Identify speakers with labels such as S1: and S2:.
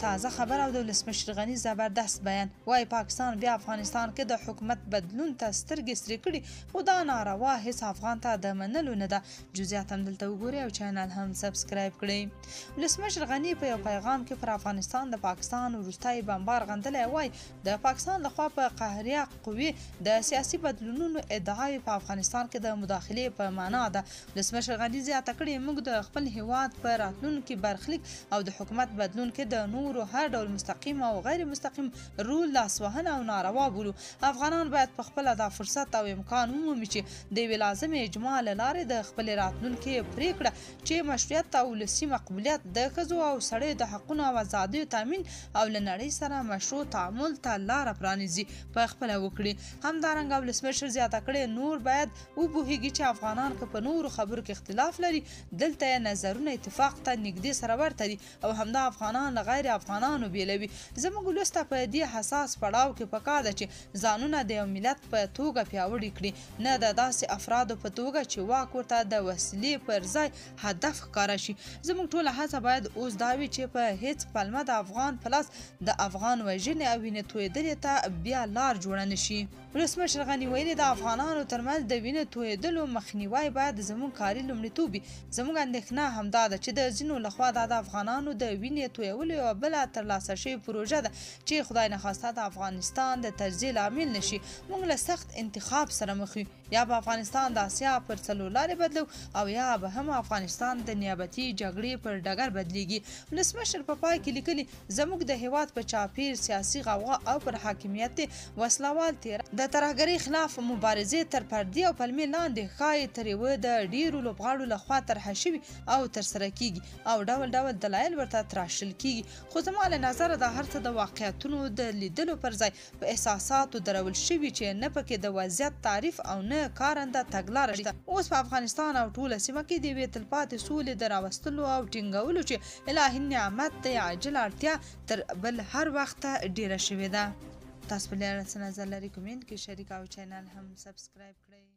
S1: تازه خبر او د ولسمشر غني زبردست بیان وای پاکستان بیا افغانستان کې د حکومت بدلون ته سترګې سرې کړي خو دا ناروا هیڅ افغان ته د منلو نه ده. جزئیات هم دلته وګورئ او چینل هم سبسکرایب کړئ. ولسمشر غني په یو پیغام کې پر افغانستان د پاکستان وروستی بمبار غندلی وای د پاکستان لخوا په قهریه قوې د سیاسي بدلونونو ادعاوې په افغانستان کې د مداخلې په معنا ده. ولسمشر غني زیاته کړې موږ د خپل هیواد په راتلونکي برخلیک او د حکومت بدلون کې د نورو هر ډول مستقیم او غیر مستقیم رول لاسوهنه او ناروا بولو. افغانان باید په خپله دا فرصت او امکان ومومي چې د یوې لازمې اجماع له لارې د خپلې راتلونکې پرېکړه چې مشروعیت او ولسي مقبولیت د ښځو او سړیو د حقونو او ازادیو تامین او له نړۍ سره مشروع تعامل ته لاره پرانیزي په خپله وکړي. همدارنګه ولسمشر زیاته کړې نور باید وپوهیږي چې افغانان که په نورو خبرو کې اختلاف لري دلته یې نظرونه اتفاق ته نږدې سره ورته دي او همدا افغانان له غیر افغانانو بیلوي. زموږ ولس ته په دې حساس پړاو کې پکار ده چې ځانونه د یو ملت په توګه پیاوړي کړي نه د داسې افرادو په توګه چې واک ورته د وسیلې پر ځای هدف ښکاره شي. زموږ ټوله هڅه باید اوس دا وي چې په هیڅ پلمه د افغان په لاس د افغان وژنې او وینې تویېدلې ته بیا لار جوړه نه شي. ولسمشر غني ویلي د افغانانو ترمنځ د وینې تویېدلو مخنیوی باید زموږ کاري لومړیتوب وي. زموږ اندېښنه همدا ده چې د ځینو لخوا دا د افغانانو د وینې تویولو یوه بله ترلاسه شوې پروژه ده چې خدای نخواسته د افغانستان د تجزیې لامل نشي. موږ له سخت انتخاب سره مخ یو یا به افغانستان د اسیا پر څلور لارې بدلو او یا به هم افغانستان د نیابتي جګړې پر ډګر بدلیږي. ولسمشر په پای کې لیکلي زموږ د هیواد په چاپیر سیاسي غوغا او پر حاکمیت وسلوال تیر د ترهګرۍ خلاف مبارزې تر پردې او پلمې لاندې ښایي تر یوه د ډیرو لوبغاړو لخوا طرحه شوي او ترسره کیږي او ډول ډول دلایل ورته تراشل کیږي. خو زما له نظره دا هر څه د واقعیتونو د لیدلو پر ځای په احساساتو درول شوي چې نه پکې د وضعیت تعریف او نه کارنده تګلاره شته. اوس په افغانستان او ټوله سیمه کې د یوې تلپاتې سولې د راوستلو او ټینګولو چې الهي نعمت د عاجله اړتیا تر بل هر وخت ډیره شوې ده. تاسو په دې اړه څه نظر لرئ؟ کومنټ کې شریک او چینل هم سبسکرایب کړئ.